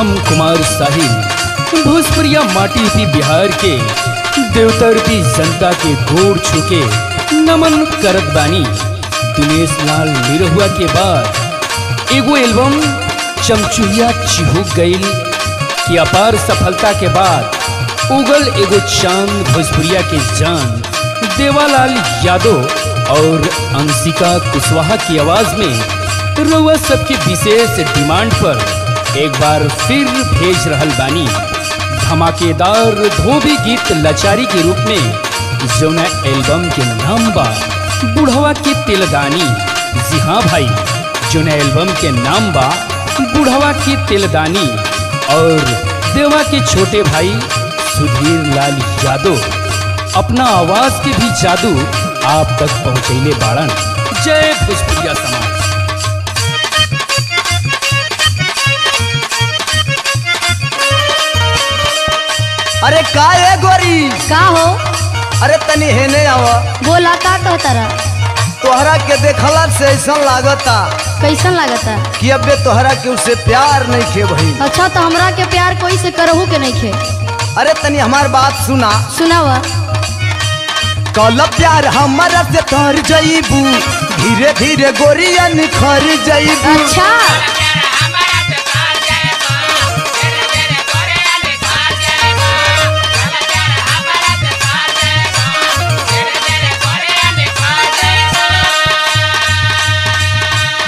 हम कुमार साहिल भोजपुरिया माटी थी बिहार के देवतरती जनता के गोड़ छुके नमन करत बानी। दिनेश लाल निरहुआ के बाद एगो एल्बम चमचुहिया चिहुक गईल कि अपार सफलता के बाद उगल एगो चांद भोजपुरिया के जान देवालाल यादव और अंशिका कुशवाहा की आवाज में रउआ सबके विशेष डिमांड पर एक बार फिर भेज रहल बानी धमाकेदार धोबी गीत लाचारी के रूप में, जौना एल्बम के नाम बा बुढ़वा के तिलदानी। जी हाँ भाई, जौना एल्बम के नाम बा बुढ़वा के तिलदानी और देवा के छोटे भाई सुधीर लाल यादव अपना आवाज के भी जादू आप तक पहुँचैले बाड़न। जय भोजपुरिया समाज। अरे का है गोरी? का हो? अरे तनी हेने आवा। बोला का कहता रहा? तोहरा के देखला से ऐसा लागता। कैसन लागता? कि अबे तोहरा के उससे प्यार नहीं खे भाई। अच्छा तो हमरा के प्यार कोई से करहू के नहीं खे। अरे तनी हमार बात सुना। सुनावा। कल प्यार हमारा से तर जाइबू, धीरे धीरे गोरिया निखर जाइबू। अच्छा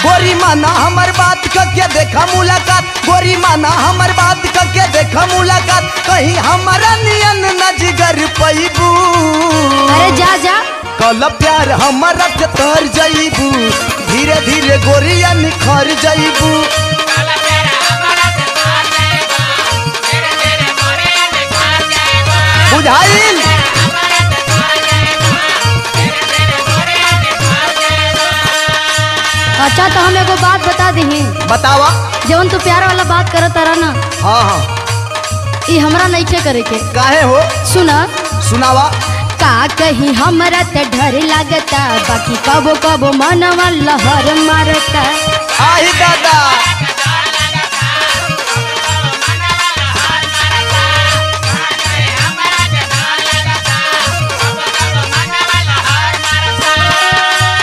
गोरी माना हमर बात के देखा मुलाकात, गोरी माना हमर बात के देखा मुलाकात, कहीं हमारा नियन न जिगर पैबू। अरे जा जा। कल प्यार हमारा से तर जाइबू, धीरे धीरे गोरिया निखर जाइबू। बुझाइल? अच्छा तो हम एगो बात बता दही। बतावा। जवन तू प्यार वाला बात करत रहा ना, हाँ हाँ। ये हमरा नहीं खे करे के। काहे हो? सुना। सुनावा। का कहीं हमरा ते डर लागता, बाकी कबो कबो मनवा लहर मारता। आई दादा।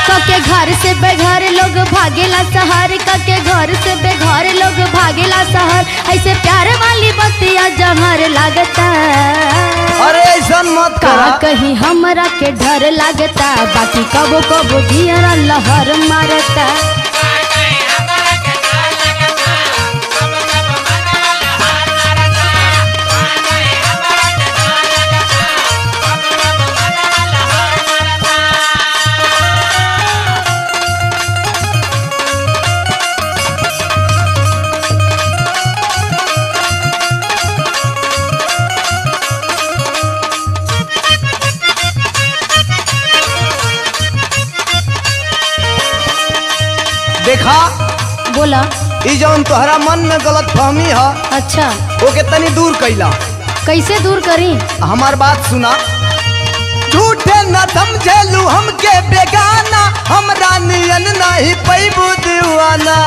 कके घर से बेघर लोग भागेला शहर, कके घर से बेघर लोग भागेला शहर, ऐसे प्यार वाली बतिया जहर लागता। अरे ऐसा मत का करा। कहीं हमरा के डर लागता, बाकी कबो कबो दियरा लहर मारता। देखा। बोला। ई जौन तोहरा मन में गलत फहमी है, अच्छा ओके तनी दूर कैला। कैसे दूर करी? हमार बात सुना। झूठे न समझेलू हमके बेगाना, हमरा नियन नहीं पैबू दीवाना।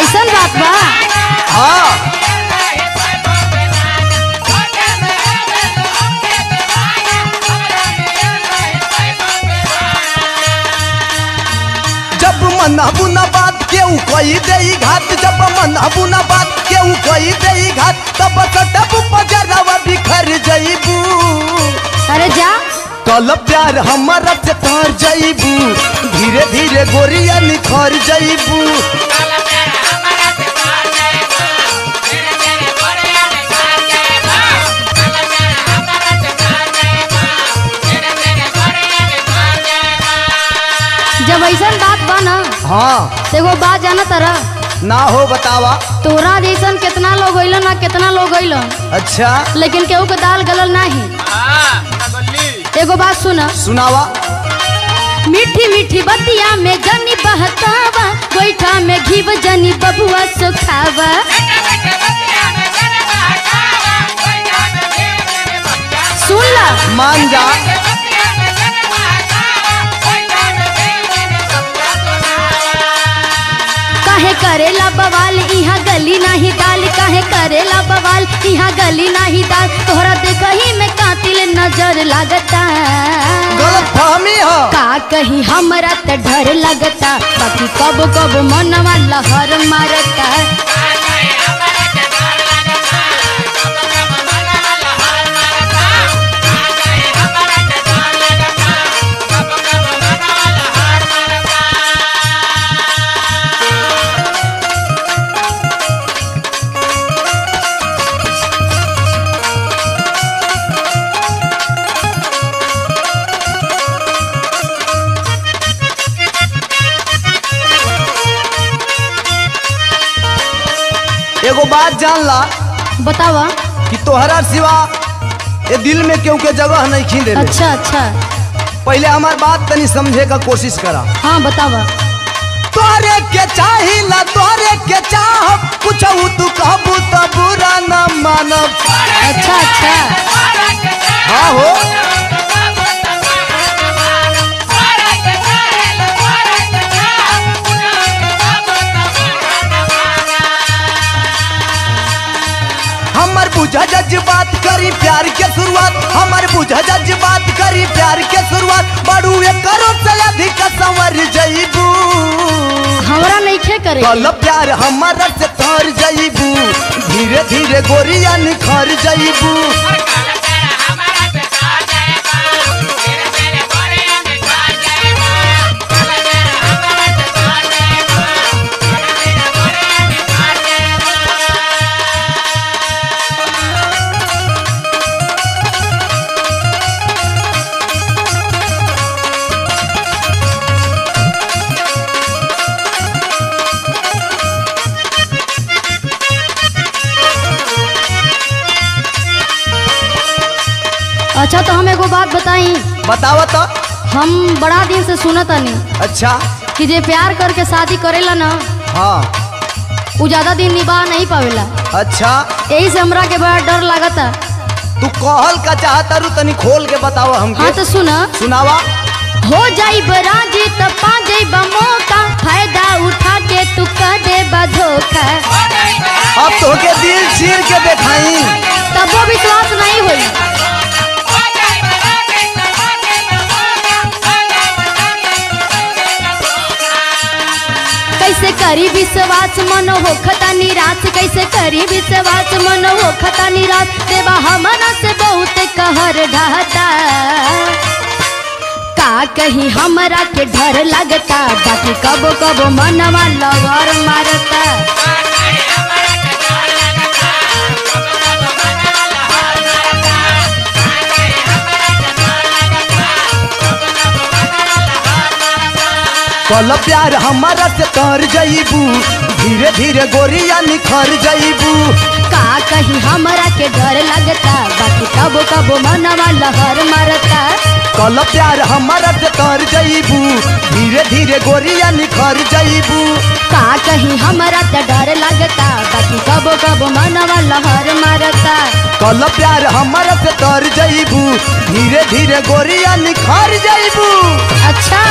ऐसन बात बा? हाँ। जब मन बुना बात केहू कही दे घात, जब मन बुना बात केहू कही दे घात, तब सटबू पजरवा बिखर जाइबू। अरे जा। कल प्यार हमारा से तर जाइबू, धीरे धीरे गोरिया निखर जाइबू। जब ऐसन बात बा ना, हाँ। तो एगो बात जाना तारा? ना हो बतावा। तोरा जैसन कितना लोग होइलन ना, कितना लोग होइलन, अच्छा। लेकिन केहू के दाल गलल नहीं। एगो बात सुना। सुनावा। मीठी मीठी बतिया में जनी बहकावा, गोईठा में घीव जनी बबुआ सुखावा। सुन ला। मान जा। काहे करेला बवाल यहाँ गली नाही दाल, काहे करेला बवाल यहाँ गली नाही दाल, तोहरा देखही में कातिल नजर लागता। गलतफहमी है। का कहीं हमरा त डर लगता, बाकी कब कब मनवा लहर मारता। एगो बात जान ला, बतावा। कि तोहरा सिवा ये दिल में क्यों के जगह नहीं खींच दे। अच्छा अच्छा, पहले हमार बात तनी समझे का कोशिश करा। हाँ बतावा। तोहरे के चाहिला, तोहरे के चाह, कुछ तू कहबू तो बुरा न मानब। अच्छा अच्छा, हाँ हो। हमर बुझा जज बात करी प्यार के शुरुआत, हमर बुझा जज बात करी प्यार के शुरुआत, बड़ू करो से अधिक संवर जईबू। हमरा नहीं खे करे कल प्यार हमारा से तर जईबू, धीरे धीरे गोरिया निखर जईबू। अच्छा तो हम एगो बात बताई। बतावा तो। हम बड़ा दिन से सुनत आनी। अच्छा। कि जे प्यार करके शादी करेला ना, हाँ, वो ज्यादा दिन निभा नहीं पावेला। अच्छा, यही से हमरा के बड़ा डर लागता। तू कहल का चाहता रू, तनी खोल के बतावा हमके। हाँ तो सुना। सुनावा। हो जाई बराजी तो पा जाई मौका, फायदा उठा के तू कर दे धोखा। अब तो के दिल चीर के देखाई, तब वो विश्वास नहीं हुई। कैसे करी विश्वास मन हो खता निराश, कैसे करी विश्वास मन हो खता निराश, देवा हमना से बहुत कहर ढहता। का कहीं हमरा के डर लगता, बाकी कबो कबो मनवा लवर मारता। कल प्यार हमारा से तर जईबू, धीरे धीरे गोरिया निखर जईबू। का कहीं हमरा के डर लगता, बाकी कबो कबो मनवा लहर मारता। कल प्यार हमारा से तर जईबू, धीरे धीरे गोरिया निखर जईबू। का कहीं हमरा के डर लगता, बाकी कबो कबो मनवा लहर मारता। कल प्यार हमारा से तर जईबू, धीरे धीरे गोरिया निखर जईबू। अच्छा।